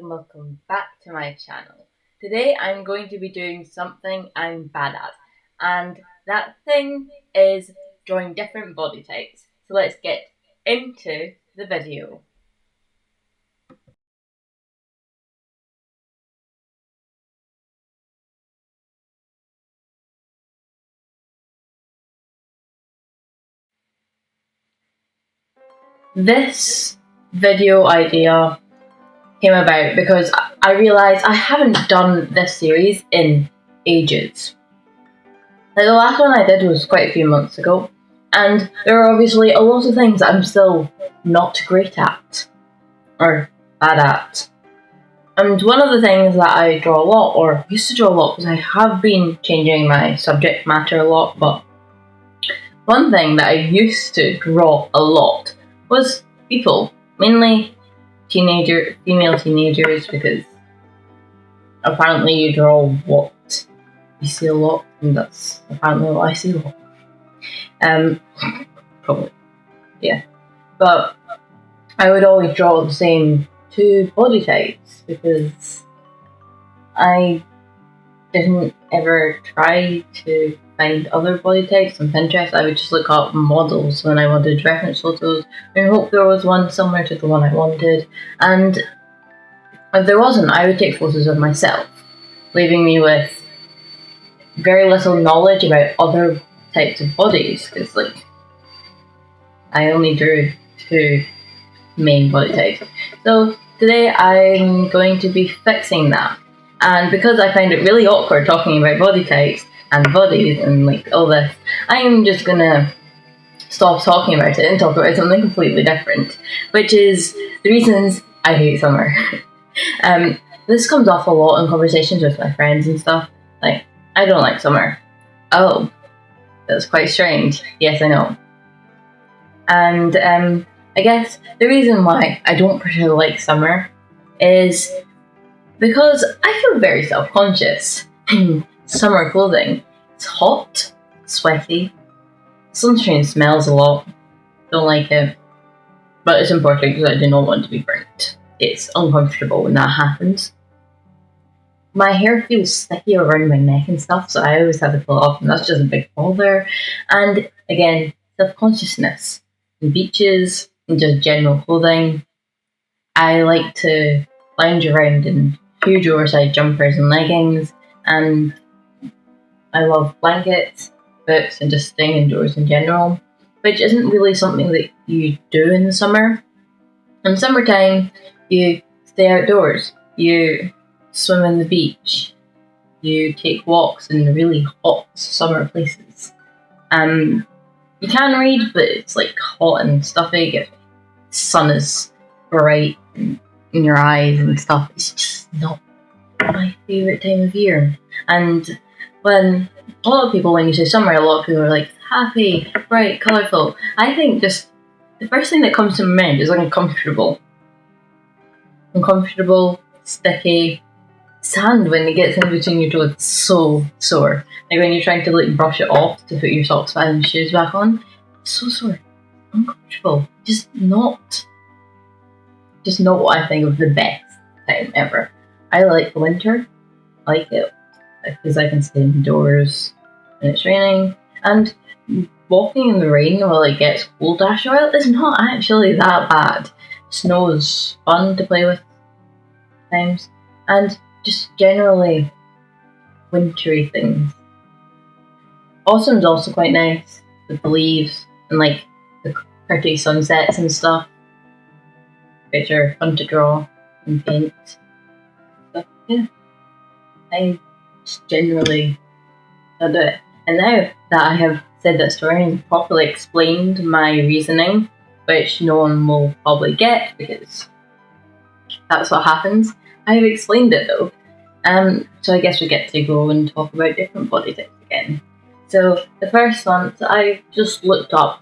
welcome back to my channel. Today I'm going to be doing something I'm bad at, and that thing is drawing different body types. So let's get into the video. This video idea came about because I realised I haven't done this series in ages. Like the last one I did was quite a few months ago, and there are obviously a lot of things I'm still not great at, or bad at. And one of the things that I draw a lot, or used to draw a lot, because I have been changing my subject matter a lot, but one thing that I used to draw a lot was people, mainly female teenagers, because apparently you draw what you see a lot, and that's apparently what I see a lot. Probably, yeah. But I would always draw the same two body types because I didn't ever try to find other body types on Pinterest. I would just look up models when I wanted reference photos and hope there was one similar to the one I wanted. And if there wasn't, I would take photos of myself, leaving me with very little knowledge about other types of bodies because, like, I only drew two main body types. So today I'm going to be fixing that. And because I find it really awkward talking about body types and bodies and like all this, I'm just gonna stop talking about it and talk about something completely different, which is the reasons I hate summer. This comes off a lot in conversations with my friends and stuff. Like, I don't like summer. Oh, that's quite strange. Yes, I know. And I guess the reason why I don't particularly like summer is because I feel very self-conscious in summer clothing. It's hot, sweaty, sunscreen smells a lot, don't like it, but it's important because I do not want to be burnt. It's uncomfortable when that happens. My hair feels sticky around my neck and stuff, so I always have to pull it off, and that's just a big bother. And again, self-consciousness. In beaches and just general clothing, I like to lounge around in huge oversized jumpers and leggings, and I love blankets, books, and just staying indoors in general, which isn't really something that you do in the summer. In summertime, you stay outdoors, you swim in the beach, you take walks in really hot summer places. You can read, but it's like hot and stuffy. The sun is bright in your eyes and stuff. It's just not my favourite time of year. And when a lot of people, when you say summer, a lot of people are like happy, bright, colourful. I think just the first thing that comes to my mind is uncomfortable. Uncomfortable, sticky. Sand when it gets in between your toes, it's so sore. Like when you're trying to like brush it off to put your socks back and shoes back on, it's so sore, uncomfortable. Just not what I think of the best time ever. I like the winter. I like it because I can stay indoors when it's raining, and walking in the rain while it gets cold after a while is not actually that bad. Snow is fun to play with times, and just generally wintry things. Autumn's also quite nice with the leaves and like the pretty sunsets and stuff, which are fun to draw and paint. But yeah, I just generally do it. And now that I have said that story and properly explained my reasoning, which no one will probably get because that's what happens, I have explained it though. So I guess we get to go and talk about different body types again. So the first one, so I just looked up,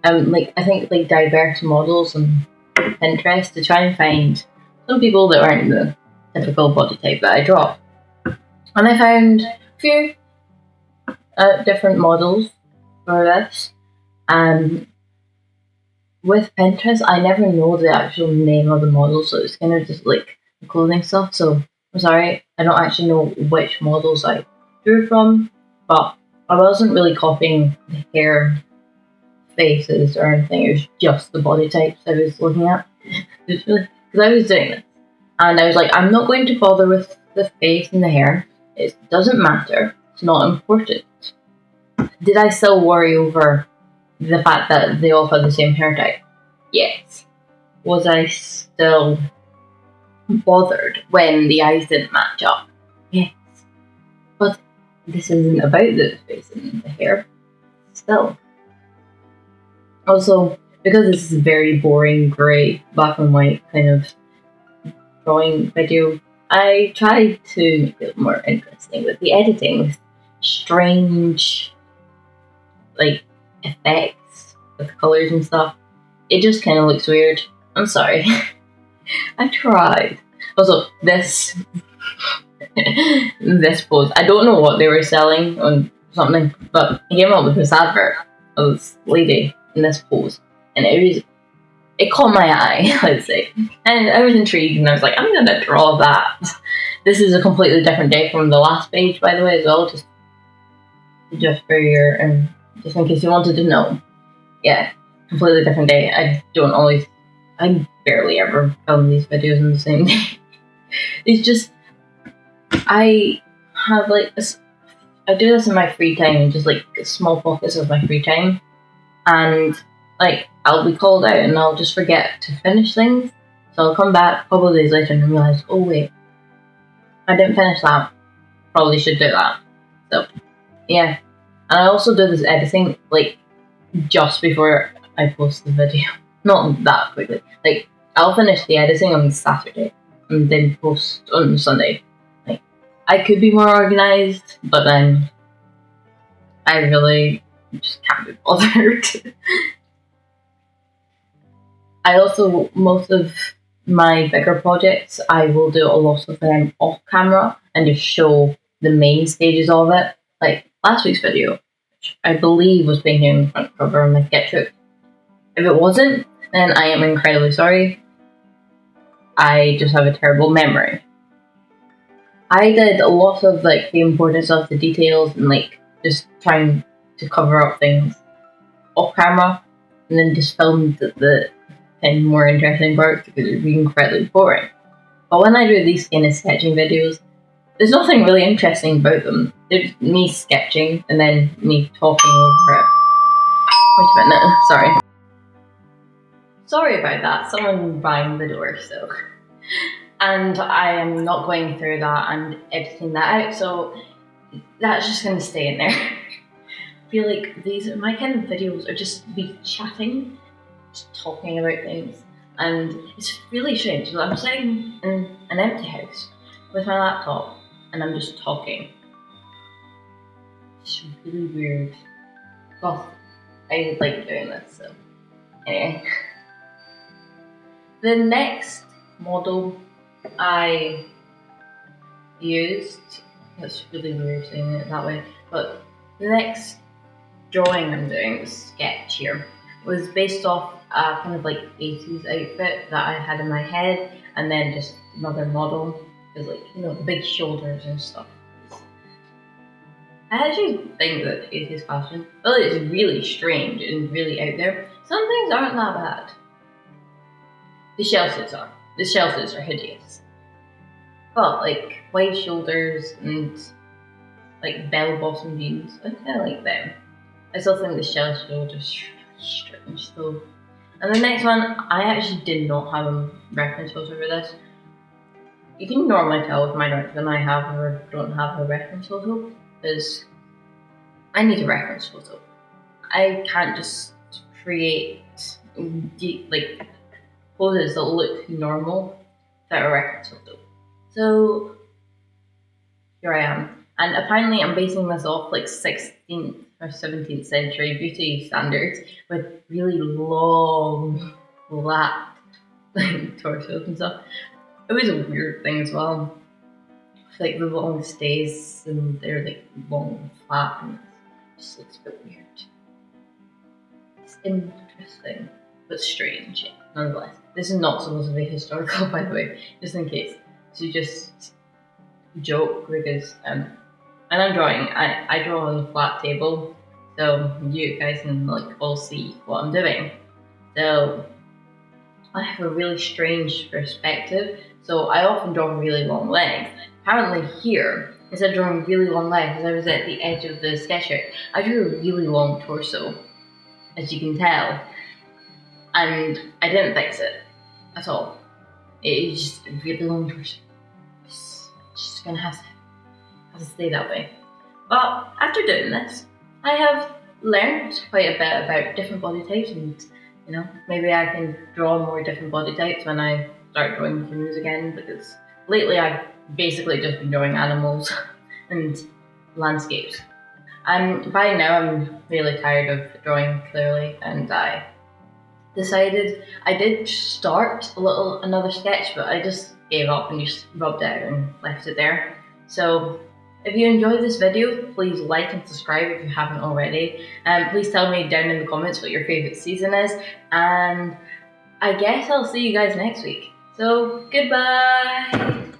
I think like diverse models on Pinterest to try and find some people that aren't the typical body type that I draw. And I found a few different models for this. With Pinterest, I never know the actual name of the model, so it's kind of just like clothing stuff. So I'm sorry, I don't actually know which models I drew from, but I wasn't really copying the hair faces or anything. It was just the body types I was looking at. It's really because I was doing this, and I was like, I'm not going to bother with the face and the hair. It doesn't matter. It's not important. Did I still worry over the fact that they all had the same hair type? Yes. Was I still bothered when the eyes didn't match up? Yes. But this isn't about the face and the hair. Still. Also, because this is a very boring grey, black and white kind of drawing video, I tried to make it more interesting with the editing, with strange like effects with colours and stuff. It just kind of looks weird. I'm sorry. I tried. Also, this this pose. I don't know what they were selling on something, but I came up with this advert of this lady in this pose, and it caught my eye, let's say, and I was intrigued, and I was like, I'm gonna draw that. This is a completely different day from the last page, by the way, as well. Just for your just in case you wanted to know. Yeah, completely different day. I barely ever film these videos on the same day. It's just I have I do this in my free time, just like small pockets of my free time, and like I'll be called out and I'll just forget to finish things. So I'll come back a couple of days later and realize, oh wait, I didn't finish that. Probably should do that. So yeah, and I also do this editing like just before I post the video. Not that quickly. Like I'll finish the editing on Saturday and then post on Sunday. Like I could be more organized, but then I really just can't be bothered. I also most of my bigger projects I will do a lot of them off camera and just show the main stages of it. Like last week's video, which I believe was painting the front cover on my sketchbook. If it wasn't, then I am incredibly sorry. I just have a terrible memory. I did a lot of like the importance of the details and like just trying to cover up things off camera, and then just filmed the kind of more interesting parts because it would be incredibly boring. But when I do these kind of sketching videos, there's nothing really interesting about them. There's me sketching and then me talking over it. Wait a minute, sorry. Sorry about that, someone banged the door, so. And I am not going through that and editing that out, so that's just going to stay in there. I feel like my kind of videos are just me chatting, just talking about things, and it's really strange. I'm sitting in an empty house with my laptop and I'm just talking. It's really weird. Well, I like doing this, so anyway. The next model I used, that's really weird saying it that way, but the next drawing I'm doing, this sketch here, was based off a kind of like 80s outfit that I had in my head, and then just another model, because like, you know, the big shoulders and stuff. I actually think that 80s fashion, well, it's really strange and really out there. Some things aren't that bad. The shell suits are. The shell suits are hideous. But like wide shoulders and like bell bottom jeans, I kind of like them. I still think the shell shoulders are strange though. And the next one, I actually did not have a reference photo for this. You can normally tell with my notes when I have or don't have a reference photo, because I need a reference photo. I can't just create like poses that look normal without a reference photo. So here I am. And apparently I'm basing this off like 16th or 17th century beauty standards with really long, flat like torsos and stuff. It was a weird thing as well. Like the long stays and they're like long and flat and it just looks a bit weird. It's interesting, but strange, yeah, nonetheless. This is not supposed to be historical, by the way, just in case. to just joke because when I'm drawing, I draw on a flat table, so you guys can like all see what I'm doing. So I have a really strange perspective, so I often draw really long legs. Apparently here, instead of drawing really long legs, as I was at the edge of the sketchbook, I drew a really long torso, as you can tell, and I didn't fix it at all. It's just a really long torso. It's just gonna have to stay that way. But after doing this, I have learned quite a bit about different body types, and maybe I can draw more different body types when I start drawing humans again, because lately I've basically just been drawing animals and landscapes. And by now I'm really tired of drawing clearly, and I decided I did start another sketch, but I just gave up and just rubbed it out and left it there. So if you enjoyed this video, please like and subscribe if you haven't already. Please tell me down in the comments what your favourite season is, and I guess I'll see you guys next week. So goodbye!